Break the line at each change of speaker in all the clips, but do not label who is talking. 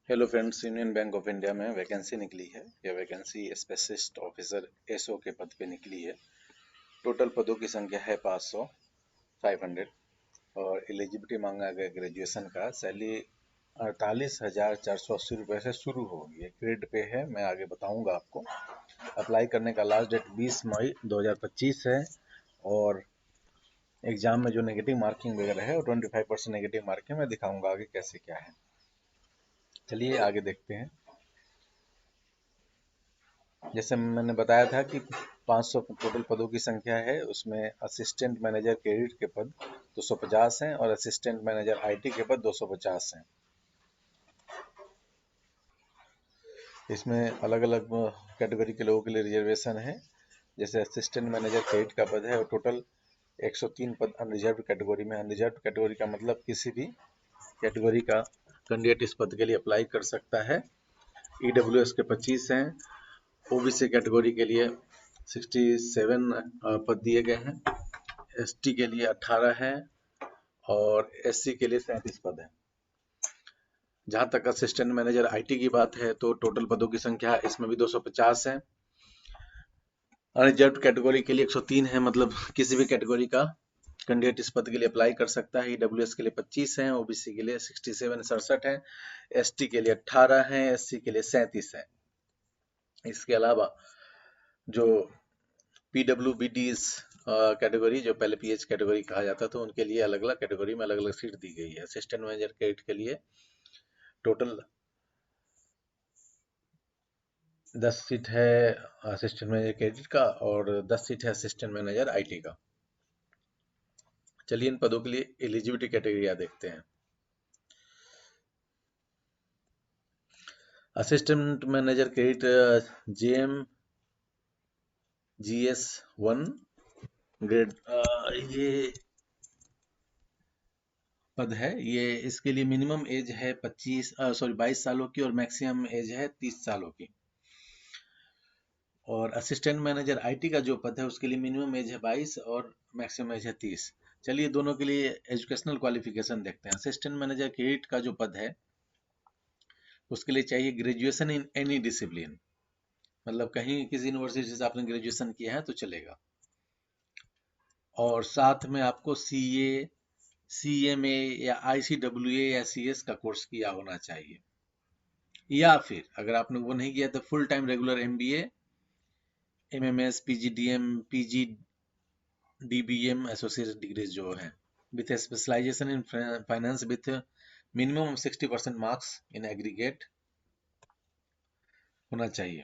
Hello friends, union bank of India में vacancy निकली है। यह वैकेंसी स्पेशलिस्ट ऑफिसर एसओ के पद पे निकली है। टोटल पदों की संख्या है 500 500 और एलिजिबिलिटी मांगा गया ग्रेजुएशन का। सैलरी 48,480 रुपये से शुरू होगी। ये ग्रेड पे है, मैं आगे बताऊंगा आपको। अप्लाई करने का लास्ट डेट 20 मई 2025 है और एग्जाम में जो नेगेटिव मार्किंग वगैरह है वो 25% नेगेटिव मार्किंग मैं दिखाऊंगा आगे कैसे क्या है। चलिए आगे देखते हैं। जैसे मैंने बताया था कि 500 टोटल पदों की संख्या है, उसमें असिस्टेंट मैनेजर क्रेडिट के पद 250 हैं और असिस्टेंट मैनेजर आईटी के पद 250 हैं। इसमें अलग अलग कैटेगरी के लोगों के लिए रिजर्वेशन है। जैसे असिस्टेंट मैनेजर क्रेडिट का पद है और टोटल 103 पद अनरिजर्व कैटेगरी में। अनरिजर्व कैटेगरी का मतलब किसी भी कैटेगरी का कैंडिडेट इस पद के लिए अप्लाई कर सकता है। ईडब्ल्यूएस के 25 हैं। ओबीसी कैटेगरी के लिए 67 पद दिए गए हैं। एसटी के लिए 18 हैं और एससी के लिए 37 पद हैं। जहां तक असिस्टेंट मैनेजर आईटी की बात है तो टोटल पदों की संख्या इसमें भी 250 है। अनरिजर्व कैटेगरी के लिए 103 है, मतलब किसी भी कैटेगरी का कैंडिडेट इस पद के लिए अप्लाई कर सकता है। ईडब्ल्यूएस के लिए 25 हैं, ओबीसी के लिए 67 है, एसटी के लिए 18 हैं, एससी के लिए 37 है। इसके अलावा जो पीडब्ल्यूबीडी कैटेगरी, जो पहले पीएच कैटेगरी कहा जाता था, उनके लिए अलग अलग कैटेगरी में अलग अलग सीट दी गई है। असिस्टेंट मैनेजर क्रेडिट के लिए टोटल 10 सीट है असिस्टेंट मैनेजर क्रेडिट का और 10 सीट है असिस्टेंट मैनेजर आईटी का। चलिए इन पदों के लिए एलिजिबिलिटी क्राइटेरिया देखते हैं। Assistant manager credit JM GS 1 grade, ये पद है। ये इसके लिए मिनिमम एज है 22 सालों की और मैक्सिमम एज है 30 सालों की। और असिस्टेंट मैनेजर आईटी का जो पद है उसके लिए मिनिमम एज है 22 और मैक्सिमम एज है 30। चलिए दोनों के लिए एजुकेशनल क्वालिफिकेशन देखते हैं। असिस्टेंट मैनेजर क्रेडिट का जो पद है उसके लिए चाहिए ग्रेजुएशन इन एनी डिसिप्लिन, मतलब कहीं किसी यूनिवर्सिटी से आपने ग्रेजुएशन किया है तो चलेगा। और साथ में आपको सीए, सीएमए या आईसीडब्ल्यूए या सीएस का कोर्स किया होना चाहिए। या फिर अगर आपने वो नहीं किया तो full time regular MBA, MMS, PGDM, PGDBM associated degrees जो है with specialisation in finance with minimum 60% marks in aggregate होना चाहिए।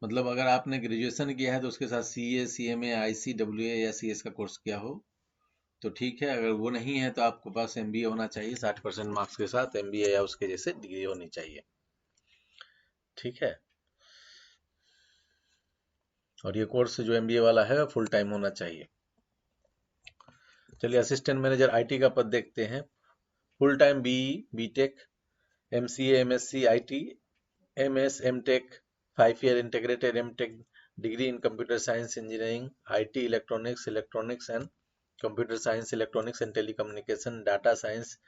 मतलब अगर आपने ग्रेजुएशन किया है तो उसके साथ सीए, सीएमए, आईसीडब्ल्यूए या सीएस का कोर्स किया हो तो ठीक है। अगर वो नहीं है तो आपके पास एमबीए होना चाहिए, 60% मार्क्स के साथ एमबीए या उसके जैसे डिग्री होनी चाहिए। ठीक है। और ये कोर्स जो एमबीए वाला है फुल टाइम होना चाहिए। चलिए असिस्टेंट मैनेजर आईटी का पद देखते हैं। Full time BE, BTech, MCA, MSc IT, MS, MTech, 5 year integrated MTech degree in computer science engineering, IT, electronics and computer science, electronics and telecommunication, data science,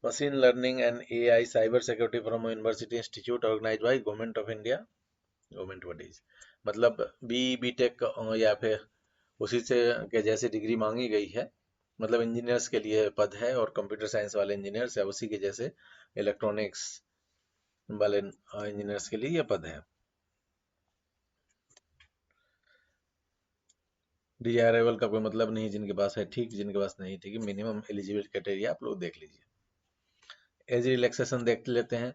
machine learning and AI, cyber security from university institute organised by government of India. Government bodies, मतलब BTech या फिर उसी से के जैसी degree मांगी गई है। मतलब इंजीनियर्स के लिए पद है और कंप्यूटर साइंस वाले इंजीनियर्स या उसी के जैसे इलेक्ट्रॉनिक्स वाले इंजीनियर्स के लिए यह पद है। डिजायरेबल का कोई मतलब नहीं, जिनके पास है ठीक, जिनके पास नहीं ठीक। मिनिमम एलिजिबिलिटी क्राइटेरिया आप लोग देख लीजिए। एज रिलैक्सेशन देख लेते हैं।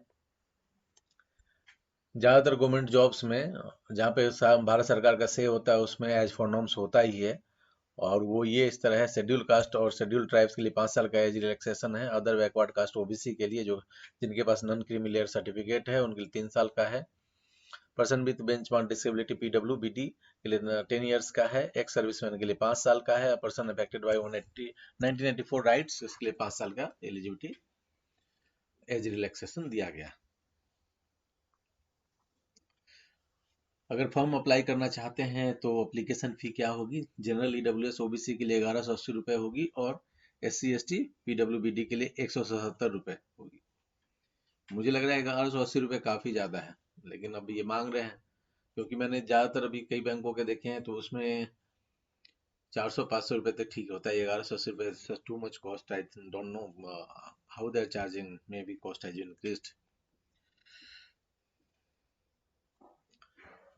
ज़्यादातर गवर्नमेंट जॉब्स में जहाँ पे भारत सरकार का से होता है उसमें एज फॉर नॉर्म्स होता ही है। और वो ये इस तरह है, शेड्यूल कास्ट और शेड्यूल ट्राइब्स के लिए 5 साल का एज रिलैक्सेशन है। अदर बैकवर्ड कास्ट ओबीसी के लिए, जो जिनके पास नॉन क्रीमी लेयर सर्टिफिकेट है, उनके लिए 3 साल का है। Person with benchmark disability PWBD के लिए 10 इयर्स का है। एक्स सर्विसमैन के लिए 5 साल का है। पर्सन अफेक्टेड बाय 1984 राइट्स, इसके लिए 5 साल का एलिजिबिलिटी एज रिलैक्सेशन दिया गया। अगर फॉर्म अप्लाई करना चाहते हैं तो एप्लीकेशन फ़ी क्या होगी? जनरल ईडब्ल्यूएस ओबीसी के लिए 1180 रुपये होगी और SC ST PWBD के लिए 177 रुपये होगी। मुझे लग रहा है 1180 रुपये काफी ज्यादा है, लेकिन अब ये मांग रहे हैं, क्योंकि मैंने ज्यादातर अभी कई बैंकों के देखे हैं तो उसमें 400-500 रुपये तक ठीक होता है। 1180 रुपये too much cost, I don't know how they are charging, maybe cost has increased.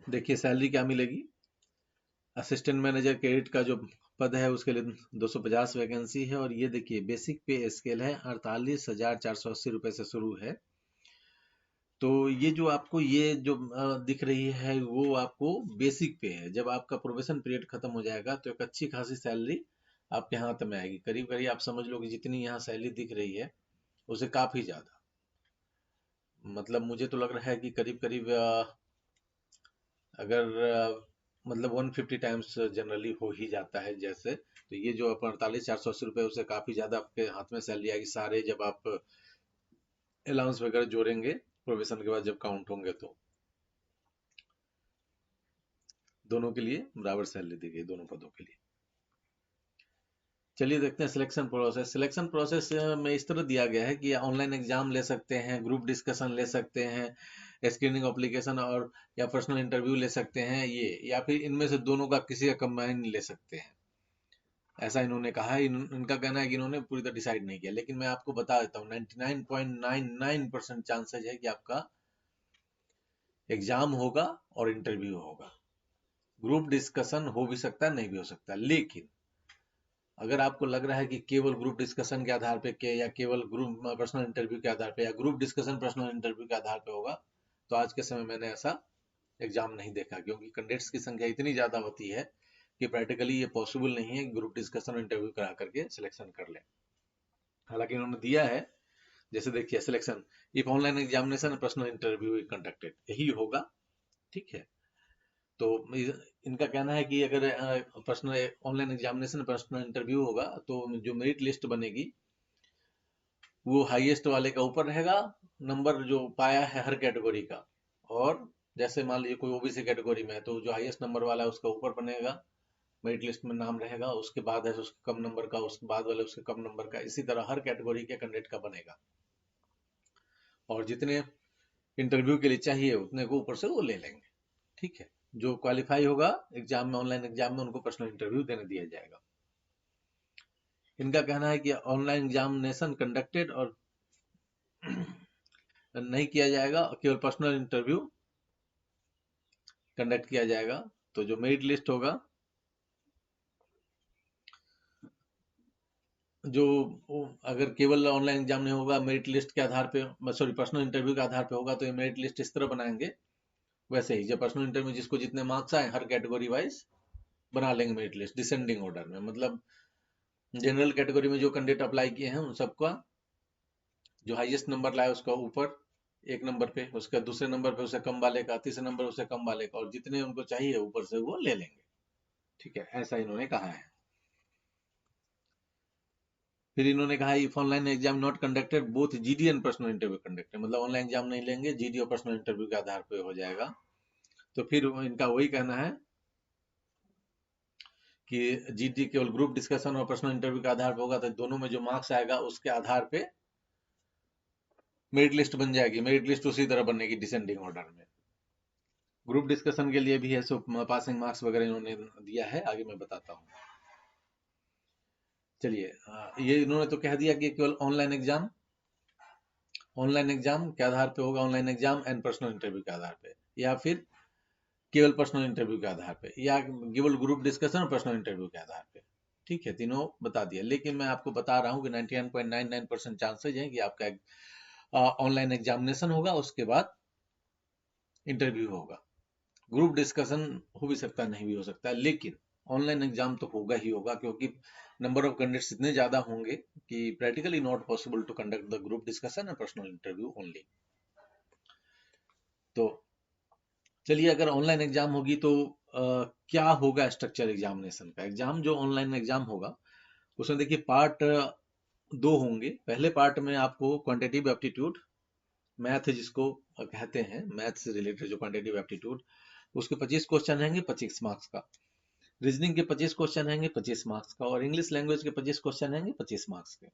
देखिए सैलरी क्या मिलेगी। असिस्टेंट मैनेजर क्रेडिट का जो पद है उसके लिए 250 वैकेंसी है, और ये देखिए बेसिक पे स्केल है 48,480 रुपये से शुरू है। तो ये जो आपको ये जो दिख रही है वो आपको बेसिक पे है। जब आपका प्रोबेशन पीरियड खत्म हो जाएगा तो एक अच्छी खासी सैलरी आपके हाथ में आएगी। करीब करीब आप समझ लो कि जितनी यहाँ सैलरी दिख रही है उसे काफी ज्यादा, मतलब मुझे तो लग रहा है कि करीब करीब अगर मतलब 150 टाइम्स जनरली हो ही जाता है जैसे। तो ये जो 48,480 रुपये उससे काफी ज्यादा आपके हाथ में सैलरी आएगी, सारे जब आप अलाउंस वगैरह जोड़ेंगे प्रोबेशन के बाद जब काउंट होंगे तो दोनों के लिए बराबर सैलरी दी गई, दोनों पदों के लिए। चलिए देखते हैं सिलेक्शन प्रोसेस। सिलेक्शन प्रोसेस में इस तरह दिया गया है कि ऑनलाइन एग्जाम ले सकते हैं, ग्रुप डिस्कशन ले सकते हैं, स्क्रीनिंग एप्लीकेशन और या पर्सनल इंटरव्यू ले सकते हैं ये, या फिर इनमें से दोनों का किसी का कंबाइन ले सकते हैं, ऐसा इन्होंने कहा है। इनका कहना है कि इन्होंने पूरी तरह डिसाइड नहीं किया, लेकिन मैं आपको बता देता हूँ 99.99% चांसेज है कि आपका एग्जाम होगा और इंटरव्यू होगा। ग्रुप डिस्कशन हो भी सकता है, नहीं भी हो सकता, लेकिन अगर आपको लग रहा है कि केवल ग्रुप डिस्कशन के आधार पे के या केवल ग्रुप पर्सनल इंटरव्यू के आधार पे या ग्रुप डिस्कशन पर्सनल इंटरव्यू के आधार पे होगा, तो आज के समय मैंने ऐसा एग्जाम नहीं देखा, क्योंकि कैंडिडेट्स की संख्या इतनी ज्यादा होती है कि प्रैक्टिकली ये पॉसिबल नहीं है कि ग्रुप डिस्कशन इंटरव्यू करा करके सिलेक्शन कर ले। हालांकि उन्होंने दिया है, जैसे देखिए selection if online examination personal interview conducted, यही होगा, ठीक है। तो इनका कहना है कि अगर personal online examination personal interview होगा तो जो मेरिट लिस्ट बनेगी वो हाईएस्ट वाले का ऊपर रहेगा, नंबर जो पाया है हर कैटेगरी का। और जैसे मान लीजिए कोई ओबीसी कैटेगरी में है तो जो हाईएस्ट नंबर वाला है उसका ऊपर बनेगा, मेरिट लिस्ट में नाम रहेगा, उसके बाद है उसके कम नंबर का, उसके बाद वाले उसके कम नंबर का, इसी तरह हर कैटेगरी के कैंडिडेट का बनेगा। और जितने इंटरव्यू के लिए चाहिए उतने को ऊपर से वो ले लेंगे, ठीक है। जो क्वालिफाई होगा एग्जाम में, ऑनलाइन एग्जाम में, उनको पर्सनल इंटरव्यू देने दिया जाएगा। इनका कहना है कि ऑनलाइन एग्जामिनेशन कंडक्टेड और नहीं किया जाएगा, केवल पर्सनल इंटरव्यू कंडक्ट किया जाएगा। तो जो मेरिट लिस्ट होगा, जो अगर केवल ऑनलाइन एग्जाम नहीं होगा, मेरिट लिस्ट के आधार पे, सॉरी पर्सनल इंटरव्यू के आधार पे होगा, तो ये मेरिट लिस्ट इस तरह बनाएंगे वैसे ही। जब पर्सनल इंटरव्यू जिसको जितने मार्क्स आए हर कैटेगरी वाइज बना लेंगे मेरिट लिस्ट डिसेंडिंग ऑर्डर में। मतलब जनरल कैटेगरी में जो कैंडिडेट अप्लाई किए हैं उन सबका जो हाईएस्ट नंबर लाए उसका ऊपर एक नंबर पे, उसका दूसरे नंबर पे उसे कम वाले का, तीसरे नंबर उसे कम वाले का, और जितने उनको चाहिए ऊपर से वो ले लेंगे, ठीक है, ऐसा इन्होंने कहा है। फिर इन्होंने कहा if online exam not conducted both GD and personal interview conducted, मतलब ऑनलाइन एग्जाम नहीं लेंगे, जीडी और पर्सनल इंटरव्यू के आधार पे हो जाएगा। तो फिर इनका वही कहना है कि जीडी केवल ग्रुप डिस्कशन और पर्सनल इंटरव्यू के आधार पर होगा, तो दोनों में जो मार्क्स आएगा उसके आधार पे मेरिट लिस्ट बन जाएगी। मेरिट लिस्ट उसी तरह बनेगी डिसेंडिंग ऑर्डर में। ग्रुप डिस्कशन के लिए भी है सो पासिंग मार्क्स वगैरह इन्होंने दिया है, आगे मैं बताता हूँ। चलिए ये इन्होंने तो कह दिया कि केवल ऑनलाइन एग्जाम के आधार पे होगा, online exam and personal interview के आधार पे, या फिर केवल पर्सनल इंटरव्यू के आधार पे, या केवल ग्रुप डिस्कशन और पर्सनल इंटरव्यू के आधार पे, ठीक है, तीनों बता दिया। लेकिन मैं आपको बता रहा हूँ कि 99.99% चांसेज हैं कि आपका ऑनलाइन एग्जामिनेशन होगा, उसके बाद इंटरव्यू होगा। ग्रुप डिस्कशन हो भी सकता है, नहीं भी हो सकता है, लेकिन ऑनलाइन एग्जाम तो होगा ही होगा, क्योंकि नंबर ऑफ कैंडिडेट्स इतने ज्यादा होंगे कि practically not possible to conduct the group discussion and personal interview only. तो चलिए अगर ऑनलाइन एग्जाम होगी तो क्या होगा स्ट्रक्चर एग्जामिनेशन का। एग्जाम जो ऑनलाइन एग्जाम होगा उसमें देखिए पार्ट दो होंगे। पहले पार्ट में आपको क्वांटिटेटिव एप्टीट्यूड, मैथ जिसको कहते हैं, मैथ से रिलेटेड जो क्वांटिटेटिव एप्टीट्यूड, उसके 25 क्वेश्चन रहेंगे 25 मार्क्स का। रीजनिंग के 25 क्वेश्चन रहेंगे 25 मार्क्स का, और इंग्लिश लैंग्वेज के 25 क्वेश्चन रहेंगे 25 मार्क्स के।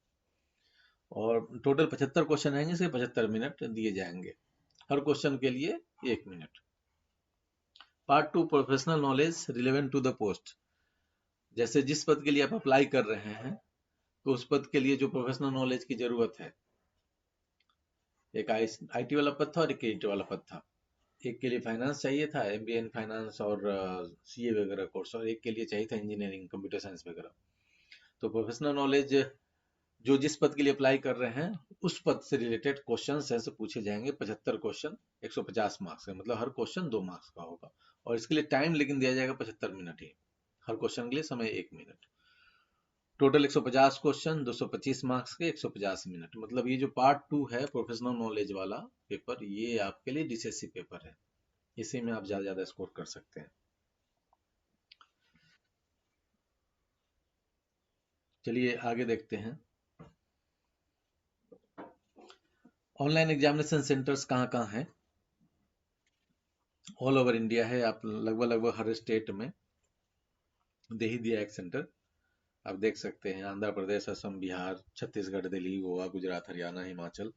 और टोटल 75 क्वेश्चन रहेंगे, इसके 75 मिनट दिए जाएंगे, हर क्वेश्चन के लिए 1 मिनट। Part 2, professional knowledge relevant to the post. जैसे जिस पद के लिए आप अप्लाई कर रहे हैं, तो उस पद के लिए जो प्रोफेशनल नॉलेज की जरूरत है, एक आईटी वाला पद था और एक एटी वाला पद था। एक के लिए फाइनेंस चाहिए था, एमबीए इन फाइनेंस और सीए वगैरह कोर्स, और एक के लिए चाहिए था इंजीनियरिंग कंप्यूटर साइंस वगैरह। तो प्रोफेशनल नॉलेज जो जिस पद के लिए अप्लाई कर रहे हैं, उस पद से रिलेटेड क्वेश्चन ऐसे पूछे जाएंगे, 75 क्वेश्चन 150 मार्क्स का, मतलब हर क्वेश्चन 2 मार्क्स का होगा। और इसके लिए टाइम लेकिन दिया जाएगा 75 मिनट ही, हर क्वेश्चन के लिए समय 1 मिनट। टोटल 150 क्वेश्चन, 225 मार्क्स के, 150 मिनट। मतलब ये जो पार्ट 2 है प्रोफेशनल नॉलेज वाला पेपर, ये आपके लिए डीसीएससी पेपर है, इसी में आप ज्यादा ज्यादा स्कोर कर सकते हैं। चलिए आगे देखते हैं। ऑनलाइन एग्जामिनेशन सेंटर्स कहाँ कहाँ हैं? ऑल ओवर इंडिया है, आप लगभग लगभग हर स्टेट में दे ही दिया एक सेंटर। आप देख सकते हैं आंध्र प्रदेश, असम, बिहार, छत्तीसगढ़, दिल्ली, गोवा, गुजरात, हरियाणा, हिमाचल,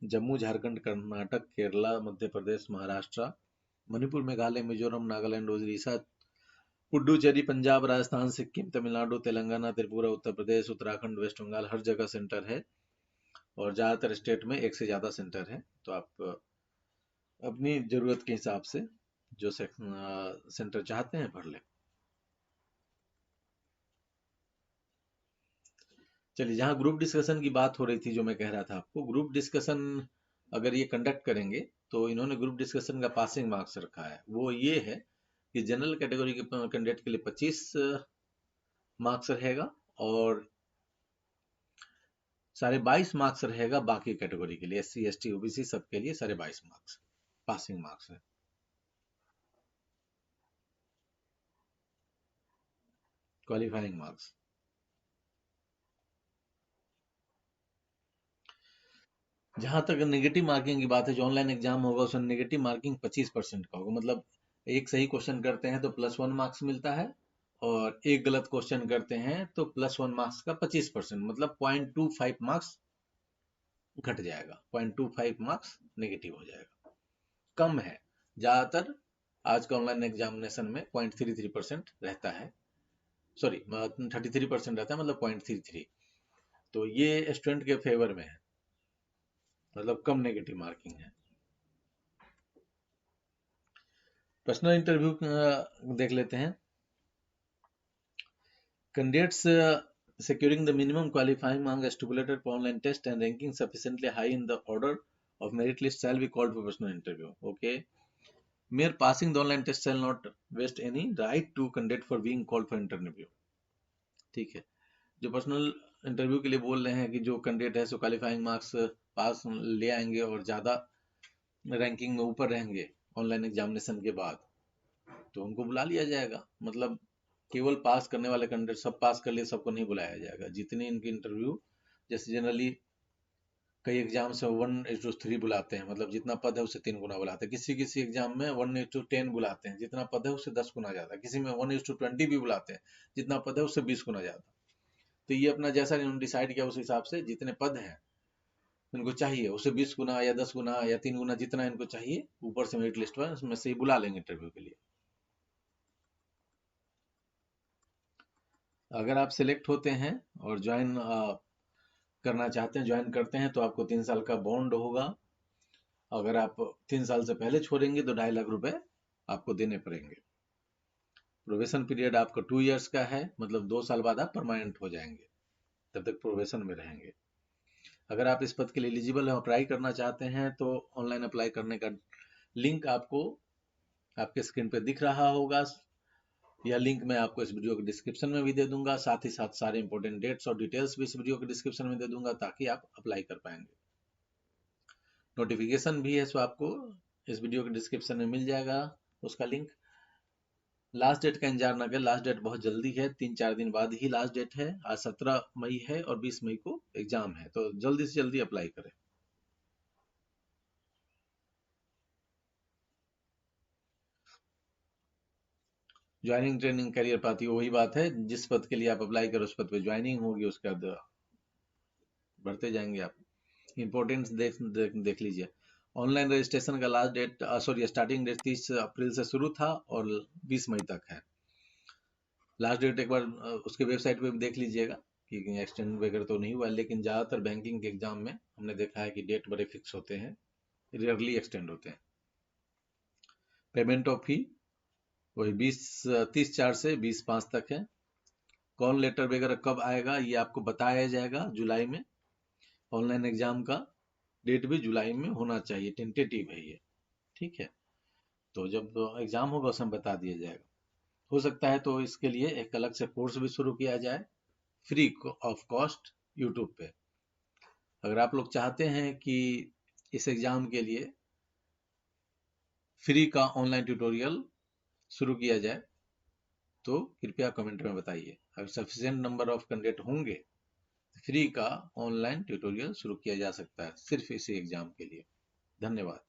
जम्मू, झारखंड, कर्नाटक, केरला, मध्य प्रदेश, महाराष्ट्र, मणिपुर, मेघालय, मिजोरम, नागालैंड, उड़ीसा, पुडुचेरी, पंजाब, राजस्थान, सिक्किम, तमिलनाडु, तेलंगाना, त्रिपुरा, उत्तर प्रदेश, उत्तराखंड, वेस्ट बंगाल, हर जगह सेंटर है। और ज़्यादातर स्टेट में एक से ज़्यादा सेंटर है। तो आप अपनी ज़रूरत के हिसाब से जो सेंटर चाहते हैं भर लें। चलिए, जहाँ ग्रुप डिस्कशन की बात हो रही थी, जो मैं कह रहा था आपको, ग्रुप डिस्कशन अगर ये कंडक्ट करेंगे तो इन्होंने ग्रुप डिस्कशन का पासिंग मार्क्स रखा है। वो ये है कि जनरल कैटेगरी के कैंडिडेट के लिए 25 मार्क्स रहेगा, और 22.5 मार्क्स रहेगा बाकी कैटेगरी के लिए, एससी, एसटी, ओबीसी सबके लिए 22.5 मार्क्स पासिंग मार्क्स है। Qualifying marks. जहां तक नेगेटिव मार्किंग की बात है, जो ऑनलाइन एग्जाम होगा उसमें नेगेटिव मार्किंग 25% का होगा। मतलब एक सही क्वेश्चन करते हैं तो +1 मार्क्स मिलता है, और एक गलत क्वेश्चन करते हैं तो +1 मार्क्स का 25%, मतलब 0.25 मार्क्स घट जाएगा, 0.25 मार्क्स नेगेटिव हो जाएगा। कम है, ज्यादातर आज का ऑनलाइन एग्जामिनेशन में 0.33% रहता है, सॉरी 33% रहता है, मतलब 0.33। तो ये स्टूडेंट के फेवर में है, मतलब कम नेगेटिव मार्किंग है। पर्सनल इंटरव्यू देख लेते हैं। Candidates securing the minimum qualifying mark stipulated for online test and ranking sufficiently high in the order of merit list shall be called for personal interview. Okay. Mere passing the online test shall not waste any right to candidate for being called for interview. ठीक है। जो personal interview के लिए बोल रहे हैं कि जो कैंडिडेट है सो क्वालिफाइंग मार्क्स पास ले आएंगे और ज़्यादा रैंकिंग में ऊपर रहेंगे ऑनलाइन एग्जामिनेशन के बाद, तो उनको बुला लिया जाएगा। मतलब केवल पास करने वाले कैंडिडेट सब पास कर लिए, सबको नहीं बुलाया जाएगा। जितने इनके इंटरव्यू, जैसे जनरली कई एग्जाम से 1:3 बुलाते हैं, मतलब जितना पद है उससे 3 गुना बुलाते हैं। किसी किसी एग्जाम में 1:10 बुलाते हैं, जितना पद है उससे 10 गुना ज्यादा। किसी में 1:20 भी बुलाते हैं, जितना पद है उससे 20 गुना ज्यादा। तो ये अपना जैसा इन्होंने डिसाइड किया उस हिसाब से जितने पद हैं इनको चाहिए, उससे 20 गुना या 10 गुना या 3 गुना जितना इनको चाहिए ऊपर से मेरिट लिस्ट में उसमें से ही बुला लेंगे इंटरव्यू के लिए। अगर आप सिलेक्ट होते हैं और ज्वाइन करना चाहते हैं, ज्वाइन करते हैं, तो आपको 3 साल का बॉन्ड होगा। अगर आप 3 साल से पहले छोड़ेंगे तो 2.5 लाख रुपए आपको देने पड़ेंगे। प्रोबेशन पीरियड आपका 2 इयर्स का है, मतलब 2 साल बाद आप परमानेंट हो जाएंगे, तब तक प्रोबेशन में रहेंगे। अगर आप इस पद के लिए एलिजिबल है, अप्लाई करना चाहते हैं, तो ऑनलाइन अप्लाई करने का लिंक आपको आपके स्क्रीन पे दिख रहा होगा। यह लिंक मैं आपको इस वीडियो के डिस्क्रिप्शन में भी दे दूंगा, साथ ही साथ सारे इंपॉर्टेंट डेट्स और डिटेल्स भी इस वीडियो के डिस्क्रिप्शन में दे दूंगा, ताकि आप अप्लाई कर पाएंगे। नोटिफिकेशन भी है, सो आपको इस वीडियो के डिस्क्रिप्शन में मिल जाएगा उसका लिंक। लास्ट डेट का इंतजार ना करें, लास्ट डेट बहुत जल्दी है, 3-4 दिन बाद ही लास्ट डेट है। आज 17 मई है और 20 मई को एग्जाम है, तो जल्दी से जल्दी अप्लाई करें। ज्वाइनिंग, ट्रेनिंग, करियर पाती, वही बात है, जिस पद के लिए आप अप्लाई करो उस पद पे ज्वाइनिंग होगी, उसके बाद बढ़ते जाएंगे आप। इम्पोर्टेंस देख लीजिए। ऑनलाइन रजिस्ट्रेशन का लास्ट डेट स्टार्टिंग डेट 30 अप्रैल से शुरू था और 20 मई तक है। लास्ट डेट एक बार उसके वेबसाइट पे देख लीजिएगा कि एक्सटेंड वगैरह तो नहीं हुआ, लेकिन ज़्यादातर बैंकिंग के एग्जाम में हमने देखा है कि डेट बड़े फिक्स होते हैं, रेयरली एक्सटेंड होते हैं। पेमेंट ऑफ फी वही 30/4 से 20/5 तक है। कॉल लेटर वगैरह कब आएगा ये आपको बताया जाएगा जुलाई में। ऑनलाइन एग्जाम का डेट भी जुलाई में होना चाहिए, टेंटेटिव है ये, ठीक है। तो जब एग्जाम होगा उसमें बता दिया जाएगा। हो सकता है तो इसके लिए एक अलग से कोर्स भी शुरू किया जाए, फ्री ऑफ कॉस्ट, यूट्यूब पे। अगर आप लोग चाहते हैं कि इस एग्जाम के लिए फ्री का ऑनलाइन ट्यूटोरियल शुरू किया जाए तो कृपया कमेंट में बताइए। अगर सफिशिएंट नंबर ऑफ कैंडिडेट होंगे फ्री का ऑनलाइन ट्यूटोरियल शुरू किया जा सकता है सिर्फ इसी एग्जाम के लिए। धन्यवाद।